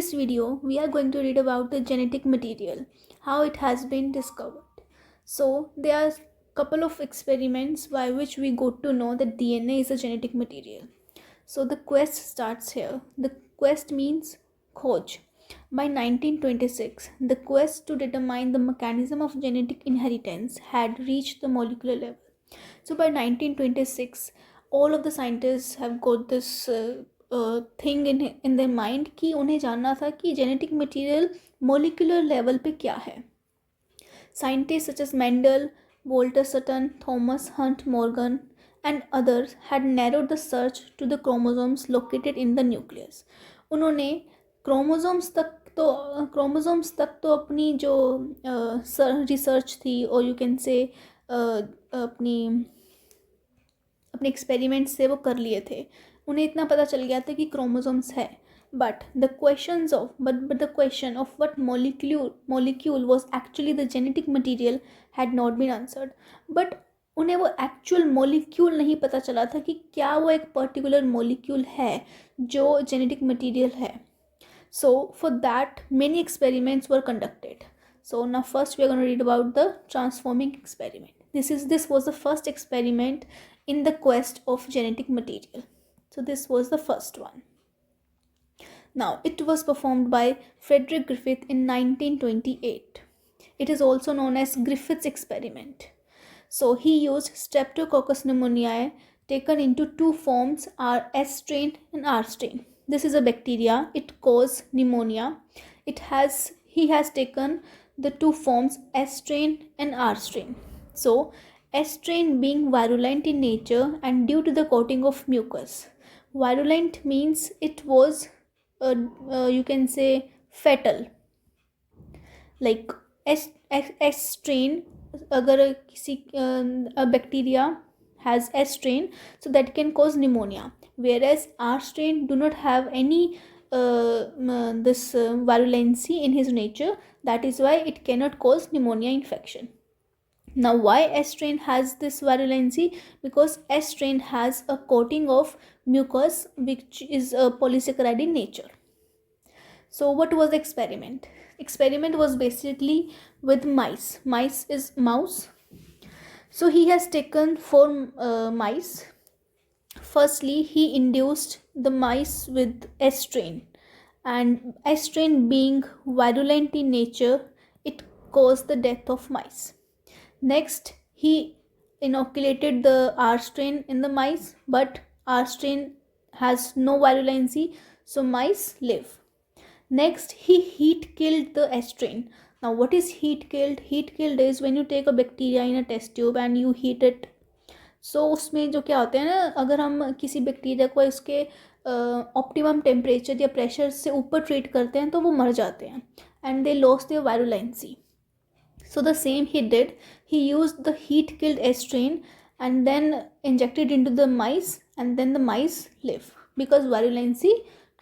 this video, we are going to read about the genetic material, how it has been discovered. So, there are couple of experiments by which we got to know that DNA is a genetic material. So, the quest starts here. The quest means khoj. By 1926, the quest to determine the mechanism of genetic inheritance had reached the molecular level. So by 1926, all of the scientists have got this thing in their mind कि उन्हें जानना था कि genetic material molecular level पे क्या है. Scientists such as Mendel, Walter Sutton, Thomas Hunt Morgan, and others had narrowed the search to the chromosomes located in the nucleus. उन्होंने chromosomes तक तो अपनी जो रिसर्च थी और यू कैन से अपनी एक्सपेरिमेंट से वो कर लिए थे. उन्हें इतना पता चल गया था कि क्रोमोसोम्स है. But the question of what molecule was actually the genetic material had not been answered. But उन्हें वो एक्चुअल मॉलिक्यूल नहीं पता चला था कि क्या वो एक पर्टिकुलर मॉलिक्यूल है जो जेनेटिक मटेरियल है. So for that, many experiments were conducted. So now first we are going to read about the transforming experiment. This was the first experiment in the quest of genetic material. So this was the first one. Now it was performed by Frederick Griffith in 1928. It is also known as Griffith's experiment. So he used Streptococcus pneumoniae taken into two forms, S strain and R strain. This is a bacteria. It causes pneumonia. He has taken the two forms S strain and R strain. So S strain being virulent in nature and due to the coating of mucus. Virulent means it was you can say fatal. Like S strain, अगर किसी bacteria has S strain, so that can cause pneumonia. Whereas R strain do not have any virulency in his nature. That is why it cannot cause pneumonia infection. Now why S strain has this virulency? Because S strain has a coating of mucus which is a polysaccharide in nature. So what was the experiment? Experiment was basically with mice. Mice is mouse. So he has taken 4 mice. Firstly, he induced the mice with S strain, and S strain being virulent in nature, it caused the death of mice. Next, he inoculated the R strain in the mice, but R strain has no virulency, so mice live. Next, he heat killed the S strain. Now what is heat killed? Heat killed is when you take a bacteria in a test tube and you heat it. सो उसमें जो क्या होता है ना, अगर हम किसी bacteria को इसके ऑप्टिमम टेम्परेचर या प्रेशर से ऊपर ट्रीट करते हैं तो वो मर जाते हैं and they lose their virulency. So the same he did. He used the heat killed S strain and then injected into the mice and then the mice live because virulency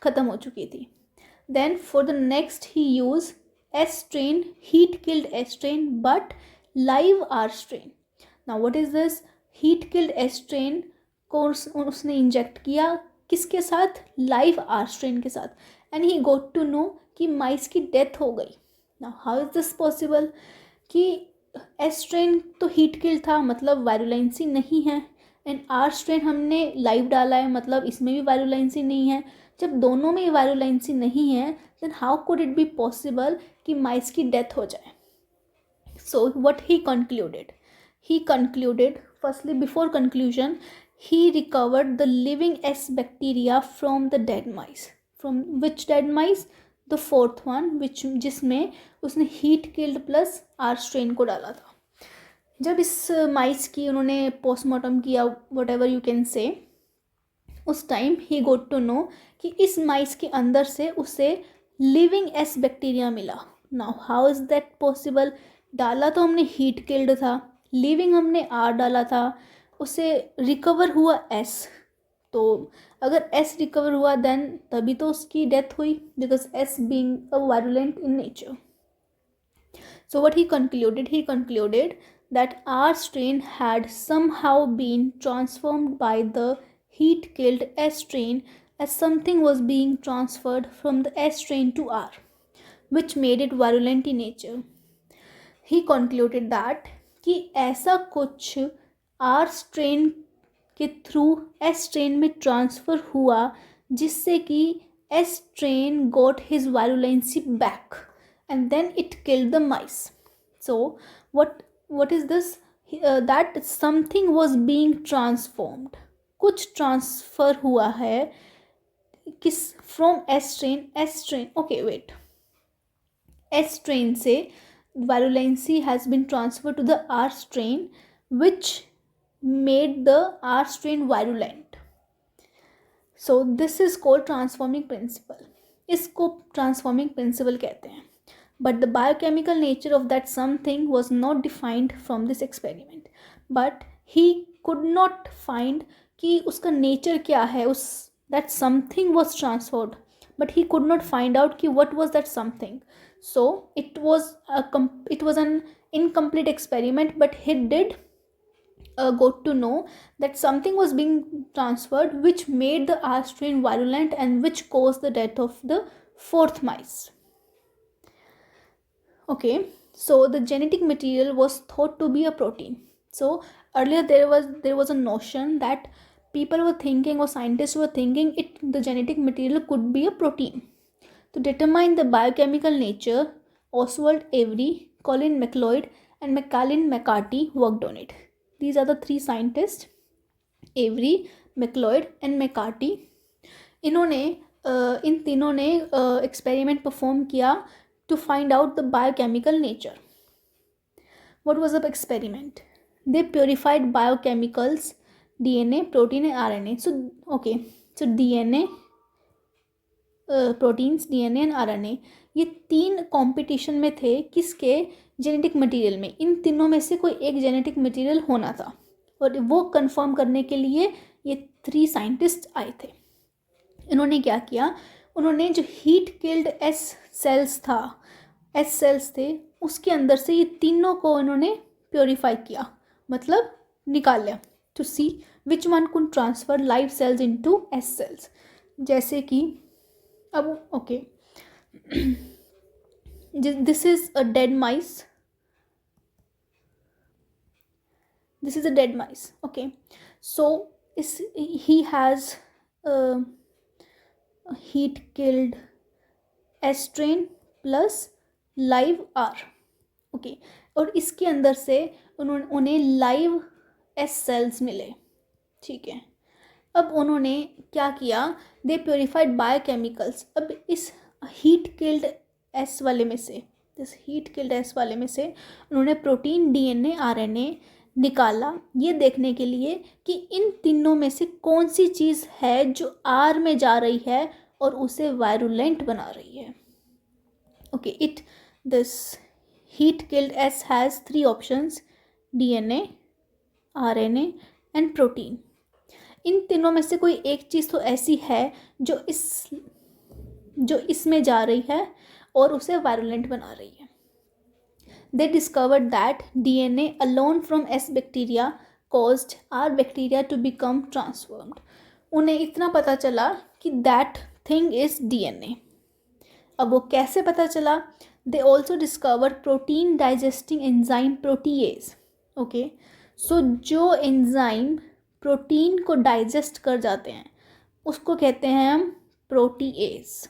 ख़त्म हो चुकी थी. Then for the next he use S strain, heat killed S strain but live R strain. Now what is this? Heat killed S strain को उसने inject किया किसके साथ? Live R strain के साथ. And he got to know कि mice की death हो गई. Now how is this possible कि एस स्ट्रेन तो हीट किल्ड था मतलब वायरुलेंसी नहीं है, एंड आर स्ट्रेन हमने लाइव डाला है मतलब इसमें भी वायरुलेंसी नहीं है. जब दोनों में वायरुलेंसी नहीं है then how could it be possible कि माइस की डेथ हो जाए? So what he concluded? He concluded, firstly, before conclusion, he recovered the living S bacteria from the dead mice. From which dead mice? The fourth one, जिसमें उसने heat killed plus R strain को डाला था. जब इस mice की उन्होंने postmortem किया, whatever you can say, उस time he got to know कि इस mice के अंदर से उसे living S bacteria मिला. Now how is that possible? डाला तो हमने heat killed था, लिविंग हमने आर डाला था, उसे रिकवर हुआ एस. तो अगर एस रिकवर हुआ देन तभी तो उसकी डेथ हुई because S being a virulent in nature. So what he concluded that R strain had somehow been transformed by the heat killed S strain as something was being transferred from the S strain to R, which made it virulent in nature. He concluded that कि ऐसा कुछ R strain के through S strain में transfer हुआ जिससे कि S strain got his virulency back and then it killed the mice. So what is this? That something was being transformed. कुछ transfer हुआ है किस from S strain okay wait S strain से virulency has been transferred to the R strain which made the R strain virulent. So this is called transforming principle. इसको transforming principle कहते हैं. But the biochemical nature of that something was not defined from this experiment. But he could not find कि उसका nature क्या है उस that something was transferred. But he could not find out कि what was that something. So it was an incomplete experiment, but he did got to know that something was being transferred which made the R strain virulent and which caused the death of the fourth mice. Okay, so the genetic material was thought to be a protein. So earlier there was a notion that people were thinking or scientists were thinking the genetic material could be a protein. To determine the biochemical nature, Oswald Avery, Colin MacLeod and Macallan McCarthy worked on it. These are the three scientists, Avery, MacLeod and McCarthy. इन तीनों ने experiment perform किया to find out the biochemical nature. What was the experiment? They purified biochemicals, DNA, protein and RNA. So DNA, proteins, DNA and RNA, ये तीन competition में थे किसके? Genetic material में. इन तीनों में से कोई एक जेनेटिक मटेरियल होना था और वो कंफर्म करने के लिए ये 3 साइंटिस्ट आए थे. इन्होंने क्या किया? उन्होंने जो हीट किल्ड एस सेल्स थे उसके अंदर से ये तीनों को इन्होंने प्योरीफाई किया, मतलब निकाल लिया, to see which one could transfer live cells into S cells. जैसे कि अब okay, this is a dead mice, okay. So he has heat killed S strain plus live R, okay. और इसके अंदर से उन्हें लाइव एस सेल्स मिले, ठीक है. अब उन्होंने क्या किया? दे प्योरीफाइड बायोकेमिकल्स. अब इस हीट किल्ड एस वाले में से उन्होंने प्रोटीन, DNA, RNA निकाला, ये देखने के लिए कि इन तीनों में से कौन सी चीज़ है जो आर में जा रही है और उसे वायरुलेंट बना रही है. Okay, this heat killed S has 3 options, DNA, RNA and protein. इन तीनों में से कोई एक चीज़ तो ऐसी है जो इसमें जा रही है और उसे वायरुलेंट बना रही है. They discovered that DNA alone from S bacteria caused R bacteria to become transformed. उन्हें इतना पता चला कि that thing is DNA. अब वो कैसे पता चला? They also discovered protein digesting enzyme protease. Okay, so जो एंजाइम प्रोटीन को डाइजेस्ट कर जाते हैं उसको कहते हैं हम प्रोटीएज.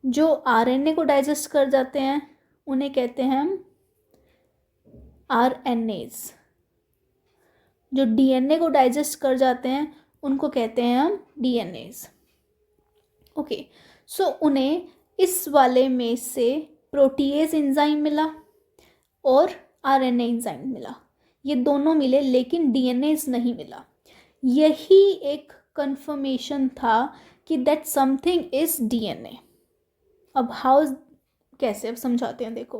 जो RNA को डाइजेस्ट कर जाते हैं उन्हें कहते हैं हम RNAs. जो DNA को डाइजेस्ट कर जाते हैं उनको कहते हैं हम DNAs. ओके, सो उन्हें इस वाले में से प्रोटीएज एंजाइम मिला और RNA एंजाइम मिला. ये दोनों मिले लेकिन DNAs नहीं मिला. यही एक कंफर्मेशन था कि दैट समथिंग इज DNA. अब कैसे अब समझाते हैं, देखो.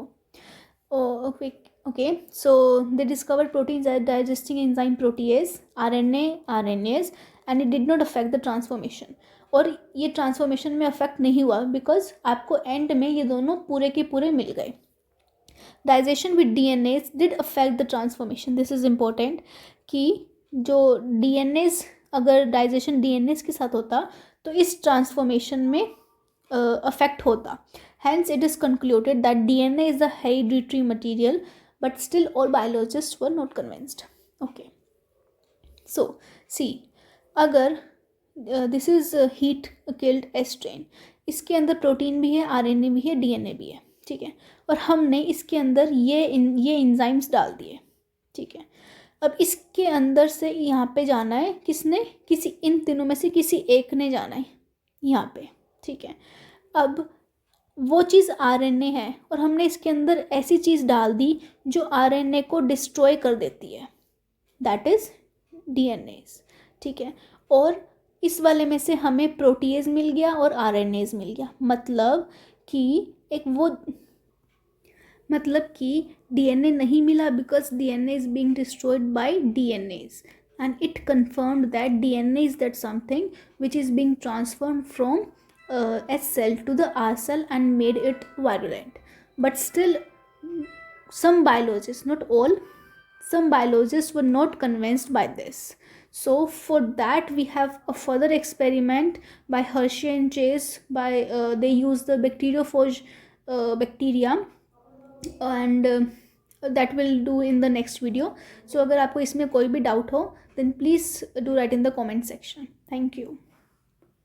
Okay, so they discover protein digesting enzyme protease, RNAs and it did not affect the transformation. और ये ट्रांसफॉर्मेशन में अफेक्ट नहीं हुआ बिकॉज आपको एंड में ये दोनों पूरे के पूरे मिल गए. Digestion with DNAs did affect the transformation. This is important कि जो DNAs, अगर डाइजेशन DNAs के साथ होता तो इस ट्रांसफॉर्मेशन में अफेक्ट होता. Hence it is concluded that DNA is a hereditary material, but still all biologists were not convinced. Okay, so see, अगर this is heat killed S strain, इसके अंदर प्रोटीन भी है, आरएनए भी है, डीएनए भी है, ठीक है, और हमने इसके अंदर ये इंजाइम्स डाल दिए, ठीक है. अब इसके अंदर से यहाँ पे जाना है किसने, किसी इन तीनों में से किसी एक ने जाना है यहाँ पे, ठीक है. अब वो चीज़ आरएनए है और हमने इसके अंदर ऐसी चीज़ डाल दी जो आरएनए को डिस्ट्रॉय कर देती है, दैट इज़ डीएनए, ठीक है. और इस वाले में से हमें प्रोटीएज मिल गया और आरएनएज मिल गया, मतलब कि डीएनए नहीं मिला because DNA is being destroyed by DNAs, and it confirmed that DNA is that something which is being transformed from S cell to the R cell and made it virulent. But still, some biologists, not all, some biologists were not convinced by this. So for that we have a further experiment by Hershey and Chase. They use the bacteriophage bacteria, and that will do in the next video. So अगर आपको इसमें कोई भी doubt हो then please do write in the comment section. Thank you.